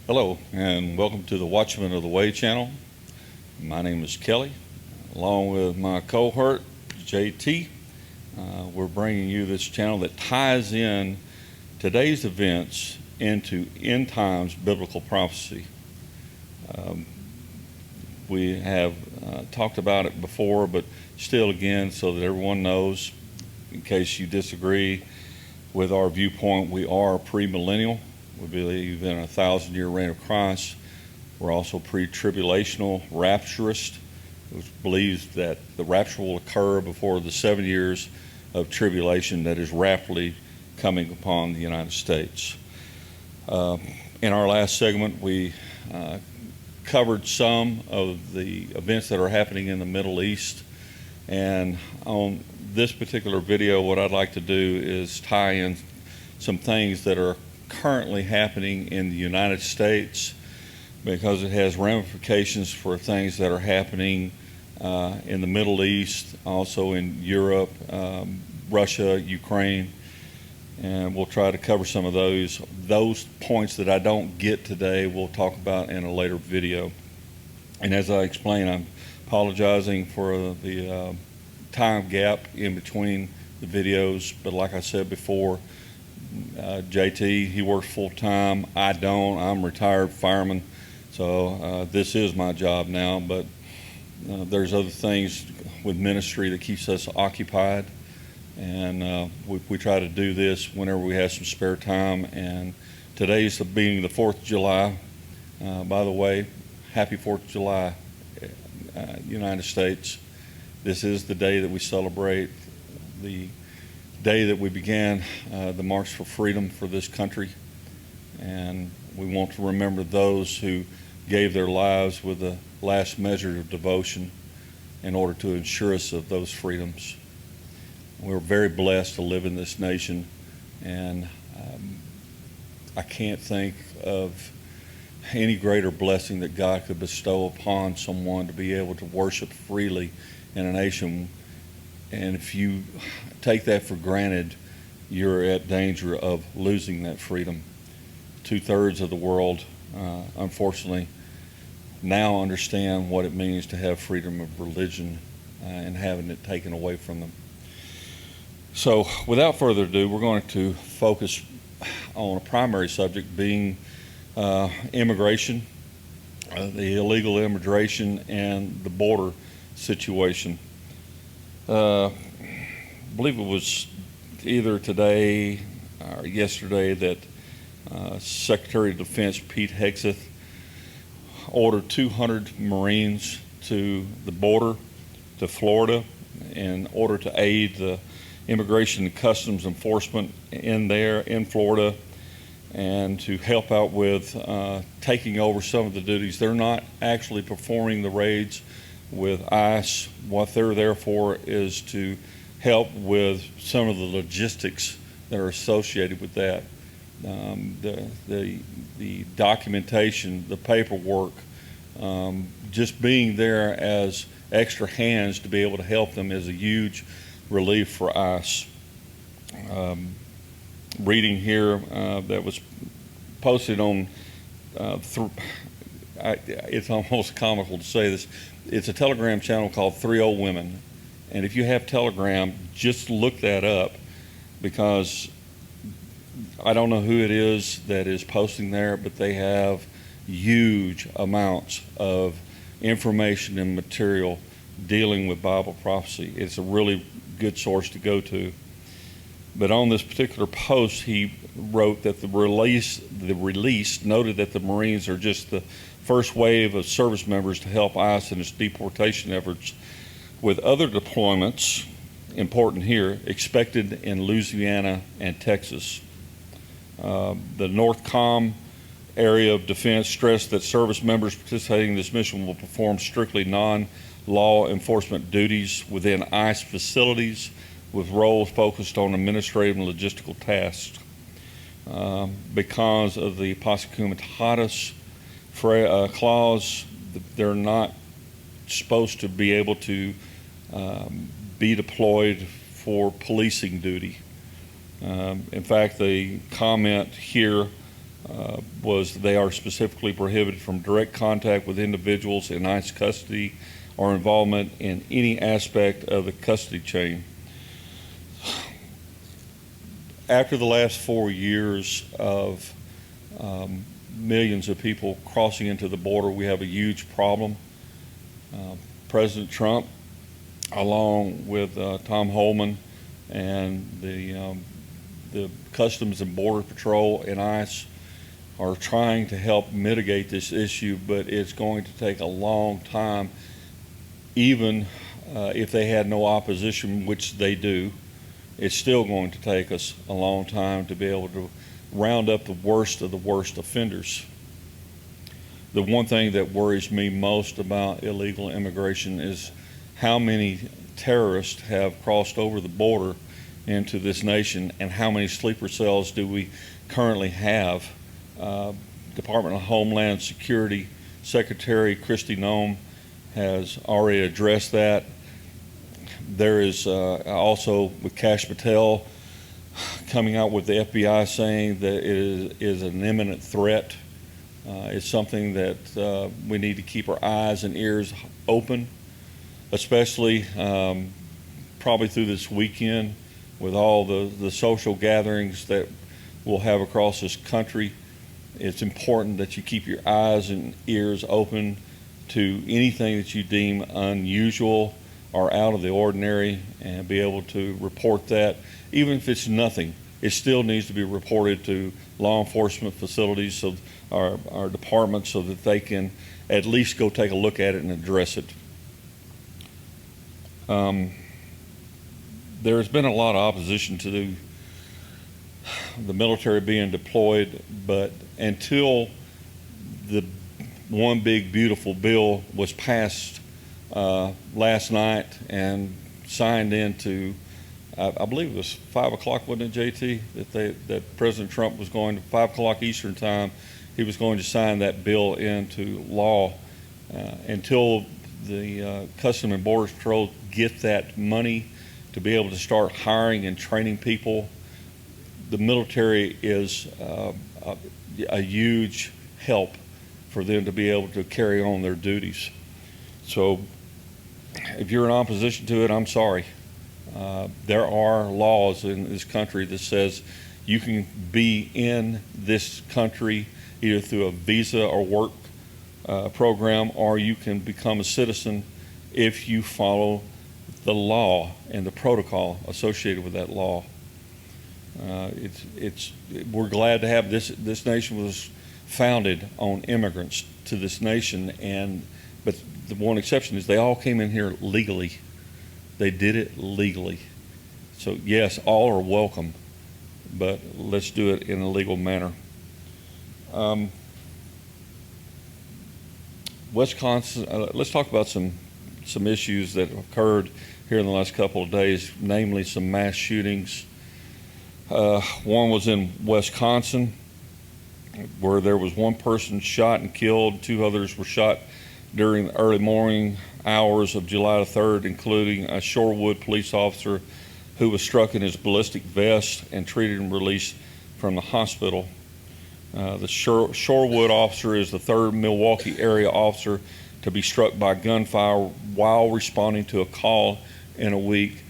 Hello, and welcome to the Watchman of the Way channel. My name is Kelly, along with my cohort, JT. We're bringing you this channel that ties in today's events into end times biblical prophecy. We have talked about it before, but still again, so that everyone knows, in case you disagree with our viewpoint, we are premillennial. We believe in a 1,000-year reign of Christ. We're also pre-tribulational rapturist, which believes that the rapture will occur before the 7 years of tribulation that is rapidly coming upon the United States. In our last segment, we covered some of the events that are happening in the Middle East. And on this particular video, what I'd like to do is tie in some things that are currently happening in the United States, because it has ramifications for things that are happening in the Middle East, also in Europe, Russia, Ukraine, and we'll try to cover some of those. Those points that I don't get today, we'll talk about in a later video. And as I explained, I'm apologizing for the time gap in between the videos, but like I said before, JT, he works full-time. I don't. I'm a retired fireman, so this is my job now, but there's other things with ministry that keeps us occupied, and we try to do this whenever we have some spare time. And today's being the 4th of July. By the way, happy 4th of July, United States. This is the day that we celebrate the day that we began the March for Freedom for this country, and we want to remember those who gave their lives with the last measure of devotion in order to ensure us of those freedoms. We're very blessed to live in this nation, and I can't think of any greater blessing that God could bestow upon someone to be able to worship freely in a nation. And if you take that for granted, you're at danger of losing that freedom. 2/3 of the world, unfortunately, now understand what it means to have freedom of religion and having it taken away from them. So without further ado, we're going to focus on a primary subject being immigration, the illegal immigration, and the border situation. I believe it was either today or yesterday that Secretary of Defense Pete Hegseth ordered 200 Marines to the border to Florida in order to aid the Immigration and Customs Enforcement in Florida, and to help out with taking over some of the duties. They're not actually performing the raids with ICE. What they're there for is to help with some of the logistics that are associated with that. The documentation, the paperwork, just being there as extra hands to be able to help them is a huge relief for ICE. Reading here that was posted on, it's almost comical to say this, it's a Telegram channel called 30 Women. And if you have Telegram, just look that up, because I don't know who it is that is posting there, but they have huge amounts of information and material dealing with Bible prophecy. It's a really good source to go to. But on this particular post, he wrote that the release noted that the Marines are just the first wave of service members to help ICE in its deportation efforts, with other deployments, important here, expected in Louisiana and Texas. The NORTHCOM area of defense stressed that service members participating in this mission will perform strictly non-law enforcement duties within ICE facilities, with roles focused on administrative and logistical tasks. Because of the POTUS clause, they're not supposed to be able to be deployed for policing duty. In fact, the comment here was they are specifically prohibited from direct contact with individuals in ICE custody or involvement in any aspect of the custody chain. After the last 4 years of millions of people crossing into the border, we have a huge problem. President Trump, along with Tom Holman and the Customs and Border Patrol and ICE, are trying to help mitigate this issue, but it's going to take a long time, even if they had no opposition, which they do. It's still going to take us a long time to be able to round up the worst of the worst offenders. The one thing that worries me most about illegal immigration is how many terrorists have crossed over the border into this nation, and how many sleeper cells do we currently have. Department of Homeland Security Secretary Kristi Noem has already addressed that. There is also with Kash Patel coming out with the FBI saying that it is an imminent threat. It's something that we need to keep our eyes and ears open, especially probably through this weekend with all the social gatherings that we'll have across this country. It's important that you keep your eyes and ears open to anything that you deem unusual or out of the ordinary, and be able to report that. Even if it's nothing, it still needs to be reported to law enforcement facilities, so our departments, so that they can at least go take a look at it and address it. There's been a lot of opposition to the military being deployed, but until the one big beautiful bill was passed last night and signed into, I believe it was 5 o'clock, wasn't it, JT? That President Trump was going to 5 o'clock Eastern time. He was going to sign that bill into law. Until the Customs and Border Patrol get that money to be able to start hiring and training people, the military is a huge help for them to be able to carry on their duties. So if you're in opposition to it, I'm sorry. There are laws in this country that says you can be in this country either through a visa or work program, or you can become a citizen if you follow the law and the protocol associated with that law. We're glad to have this nation was founded on immigrants to this nation, but the one exception is they all came in here legally. They did it legally. So yes, all are welcome, but let's do it in a legal manner. Wisconsin, let's talk about some issues that occurred here in the last couple of days, namely some mass shootings. One was in Wisconsin, where there was one person shot and killed. 2 others were shot during the early morning hours of July 3rd, including a Shorewood police officer who was struck in his ballistic vest and treated and released from the hospital. The Shorewood officer is the 3rd Milwaukee area officer to be struck by gunfire while responding to a call in a week.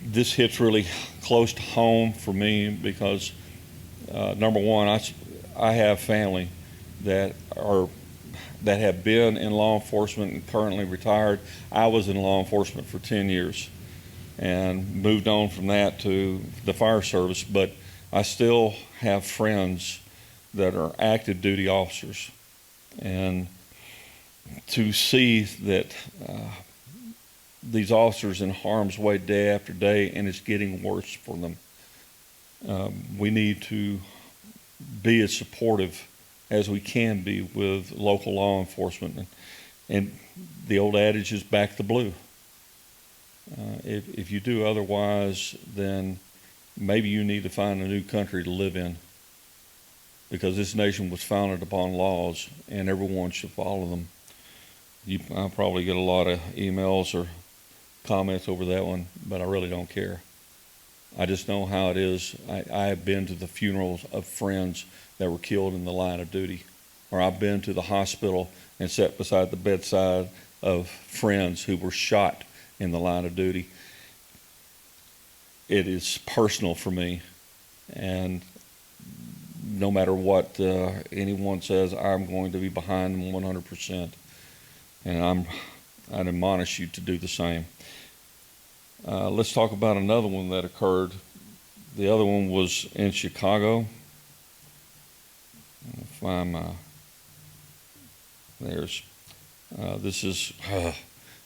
This hits really close to home for me because, number one, I have family that have been in law enforcement and currently retired. I was in law enforcement for 10 years and moved on from that to the fire service, but I still have friends that are active duty officers. And to see that these officers in harm's way day after day, and it's getting worse for them, we need to be as supportive as we can be with local law enforcement. And the old adage is back the blue. If you do otherwise, then maybe you need to find a new country to live in, because this nation was founded upon laws and everyone should follow them. I'll probably get a lot of emails or comments over that one, but I really don't care. I just know how it is. I have been to the funerals of friends that were killed in the line of duty. Or I've been to the hospital and sat beside the bedside of friends who were shot in the line of duty. It is personal for me, and no matter what anyone says, I'm going to be behind them 100%, and I'd admonish you to do the same. Let's talk about another one that occurred. The other one was in Chicago. If I'm this is, I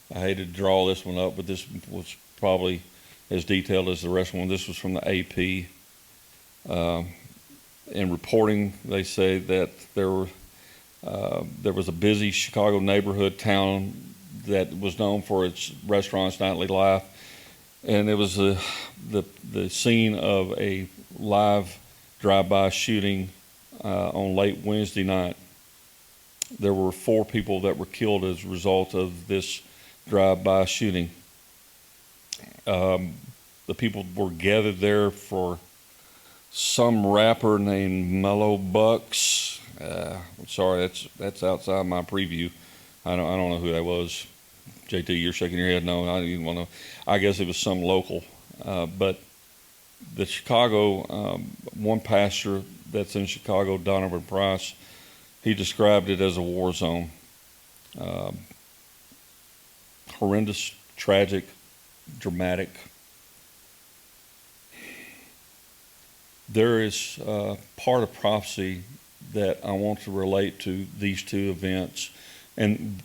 hated to draw this one up, but this was probably as detailed as the rest of them. This was from the AP. In reporting, they say that there was a busy Chicago neighborhood town that was known for its restaurants, nightly life, and it was the scene of a live drive-by shooting on late Wednesday night. There were 4 people that were killed as a result of this drive-by shooting. The people were gathered there for some rapper named Mellow Bucks. I'm sorry, that's outside my preview. I don't know who that was. JT, you're shaking your head. No, I didn't even want to. I guess it was some local. But the Chicago, one pastor that's in Chicago, Donovan Price, he described it as a war zone. Horrendous, tragic, dramatic. There is part of prophecy that I want to relate to these 2 events, and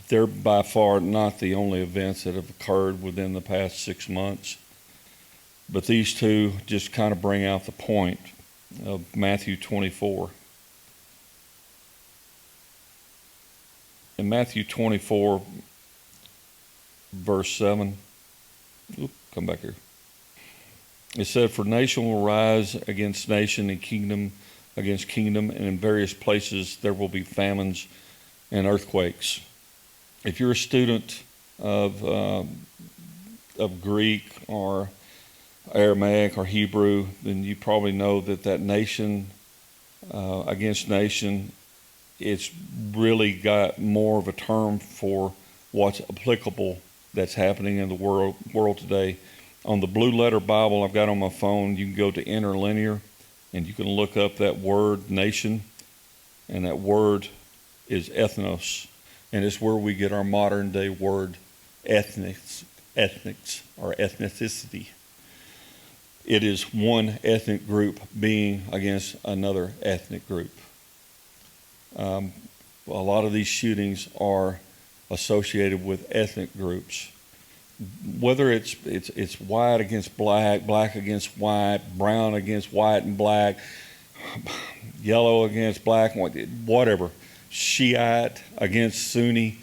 they're by far not the only events that have occurred within the past 6 months, but these 2 just kind of bring out the point of Matthew 24. In Matthew 24, verse 7, come back here. It said, "For nation will rise against nation and kingdom against kingdom, and in various places there will be famines and earthquakes." If you're a student of Greek or Aramaic or Hebrew, then you probably know that nation against nation, it's really got more of a term for what's applicable that's happening in the world today. On the Blue Letter Bible I've got on my phone, you can go to interlinear and you can look up that word nation, and that word is ethnos, and it's where we get our modern day word ethnics or ethnicity. It is one ethnic group being against another ethnic group. A lot of these shootings are associated with ethnic groups. Whether it's white against black, black against white, brown against white and black, yellow against black, whatever, Shiite against Sunni,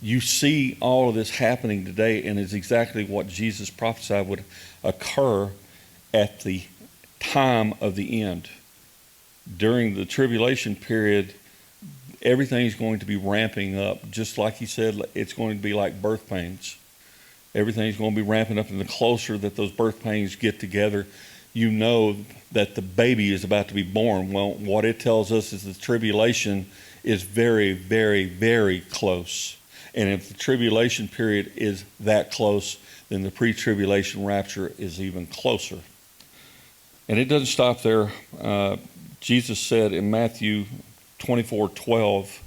you see all of this happening today, and it's exactly what Jesus prophesied would occur at the time of the end. During the tribulation period, everything's going to be ramping up, just like he said, it's going to be like birth pains. Everything's going to be ramping up, and the closer that those birth pains get together, you know that the baby is about to be born. Well, what it tells us is the tribulation is very, very, very close. And if the tribulation period is that close, then the pre-tribulation rapture is even closer. And it doesn't stop there. Jesus said in Matthew 24:12,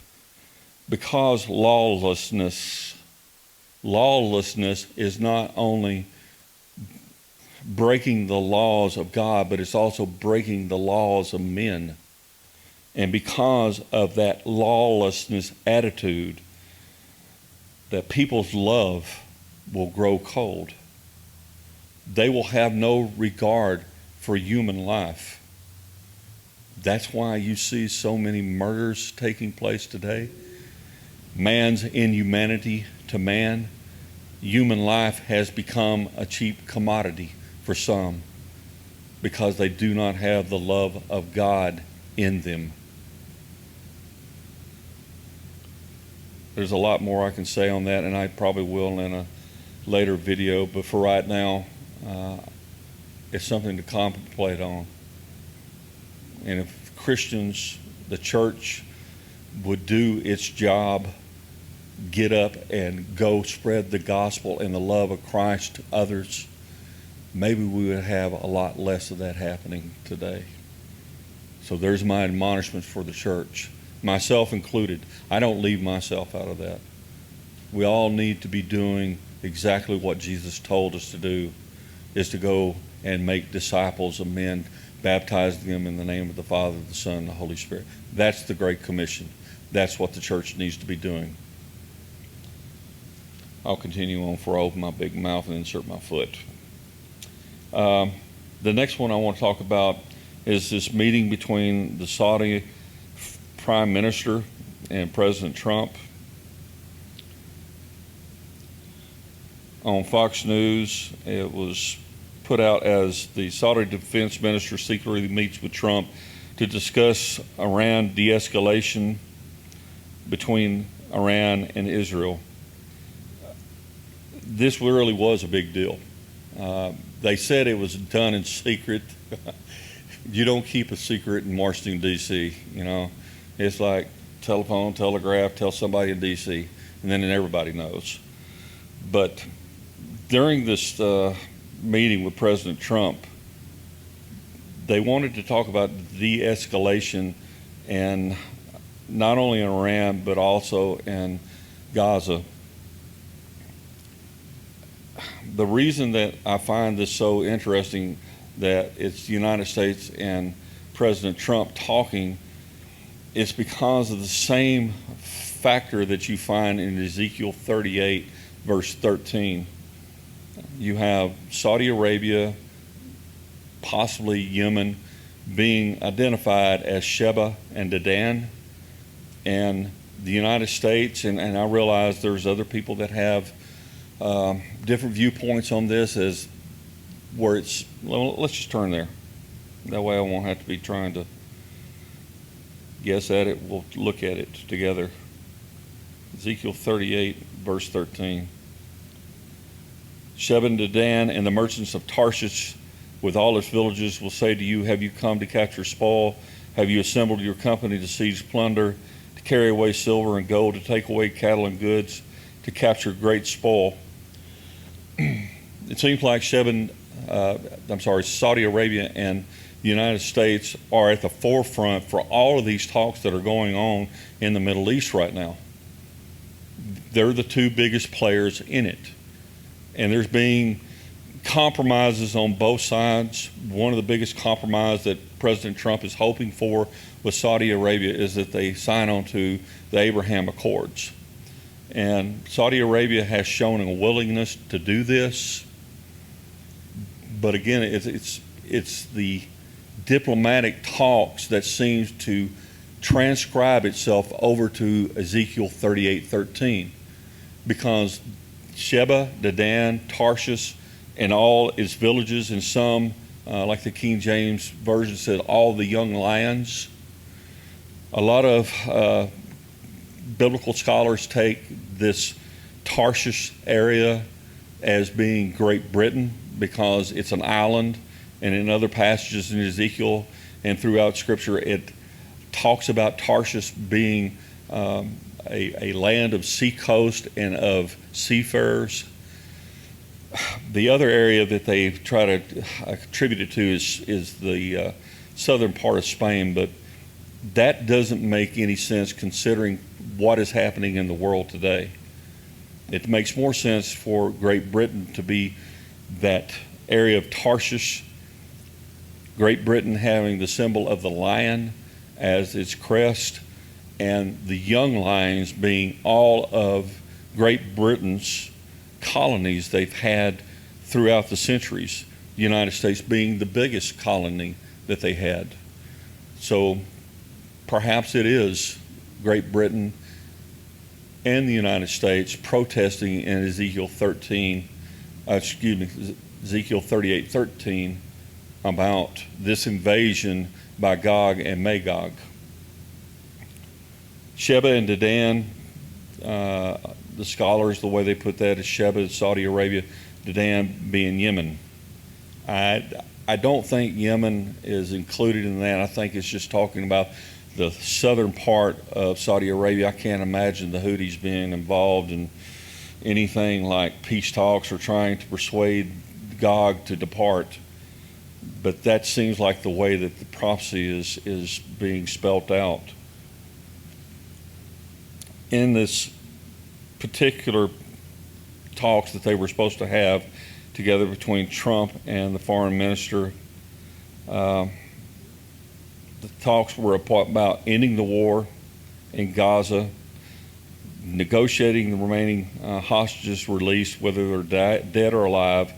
because lawlessness is not only breaking the laws of God, but it's also breaking the laws of men. And because of that lawlessness attitude, that people's love will grow cold. They will have no regard for human life. That's why you see so many murders taking place today. Man's inhumanity to man. Human life has become a cheap commodity for some because they do not have the love of God in them. There's a lot more I can say on that, and I probably will in a later video, but for right now, it's something to contemplate on. And if Christians, the church, would do its job, get up and go spread the gospel and the love of Christ to others, maybe we would have a lot less of that happening today. So there's my admonishment for the church, myself included. I don't leave myself out of that. We all need to be doing exactly what Jesus told us to do, is to go and make disciples of men, baptizing them in the name of the Father, the Son, and the Holy Spirit. That's the Great Commission. That's what the church needs to be doing. I'll continue on before I open my big mouth and insert my foot. The next one I want to talk about is this meeting between the Saudi Prime Minister and President Trump. On Fox News, it was put out as the Saudi Defense Minister secretly meets with Trump to discuss Iran de-escalation between Iran and Israel. This really was a big deal. They said it was done in secret. You don't keep a secret in Washington, D.C., you know. It's like telephone, telegraph, tell somebody in D.C., and then everybody knows. But during this meeting with President Trump, they wanted to talk about de-escalation, and not only in Iran, but also in Gaza. The reason that I find this so interesting, that it's the United States and President Trump talking, is because of the same factor that you find in Ezekiel 38, verse 13. You have Saudi Arabia, possibly Yemen, being identified as Sheba and Dedan, and the United States, and I realize there's other people that have different viewpoints on this, as where it's, well, let's just turn there. That way I won't have to be trying to guess at it. We'll look at it together. Ezekiel 38, verse 13. Sheba and Dedan and the merchants of Tarshish with all its villages will say to you, have you come to capture spoil? Have you assembled your company to seize plunder, to carry away silver and gold, to take away cattle and goods, to capture great spoil? It seems like Saudi Arabia and the United States are at the forefront for all of these talks that are going on in the Middle East right now. They're the two biggest players in it. And there's being compromises on both sides. One of the biggest compromises that President Trump is hoping for with Saudi Arabia is that they sign on to the Abraham Accords. And Saudi Arabia has shown a willingness to do this. But again, it's the diplomatic talks that seems to transcribe itself over to Ezekiel 38:13, because Sheba, Dedan, Tarshish, and all its villages, and some, like the King James Version said, all the young lions. A lot of biblical scholars take this Tarshish area as being Great Britain, because it's an island, and in other passages in Ezekiel and throughout Scripture, it talks about Tarshish being a land of seacoast and of seafarers. The other area that they try to attribute it to is the southern part of Spain, but that doesn't make any sense considering what is happening in the world today. It makes more sense for Great Britain to be that area of Tarshish, Great Britain having the symbol of the lion as its crest, and the young lions being all of Great Britain's colonies they've had throughout the centuries, the United States being the biggest colony that they had. So perhaps it is Great Britain and the United States protesting in Ezekiel 38:13 about this invasion by Gog and Magog. Sheba and Dedan, the scholars, the way they put that is Sheba is Saudi Arabia, Dedan being Yemen. I I don't think Yemen is included in that. I think it's just talking about the southern part of Saudi Arabia. I can't imagine the Houthis being involved in anything like peace talks or trying to persuade Gog to depart. But that seems like the way that the prophecy is being spelt out. In this particular talks that they were supposed to have together between Trump and the foreign minister, the talks were about ending the war in Gaza, negotiating the remaining hostages released, whether they're dead or alive,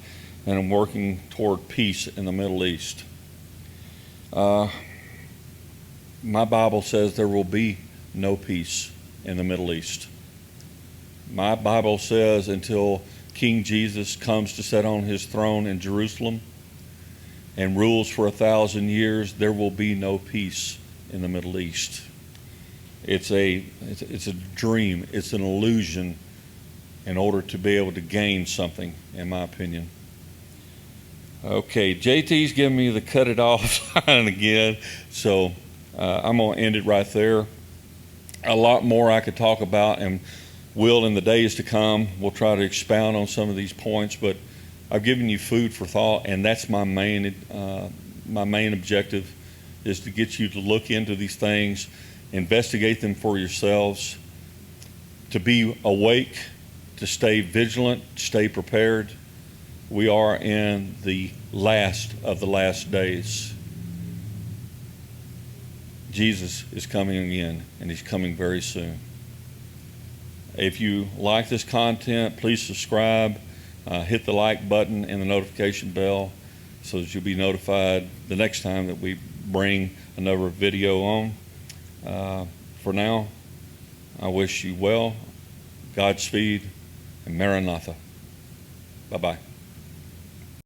and working toward peace in the Middle East. My Bible says there will be no peace in the Middle East. My Bible says until King Jesus comes to sit on his throne in Jerusalem and rules for 1,000 years, there will be no peace in the Middle East. It's a dream. It's an illusion in order to be able to gain something, in my opinion. Okay, JT's giving me the cut it off sign again, so I'm going to end it right there. A lot more I could talk about, and will in the days to come. We'll try to expound on some of these points, but I've given you food for thought, and that's my main objective, is to get you to look into these things, investigate them for yourselves, to be awake, to stay vigilant, stay prepared. We are in the last of the last days. Jesus is coming again, and he's coming very soon. If you like this content, please subscribe, hit the like button and the notification bell so that you'll be notified the next time that we bring another video on. For now, I wish you well, Godspeed, and Maranatha. Bye-bye.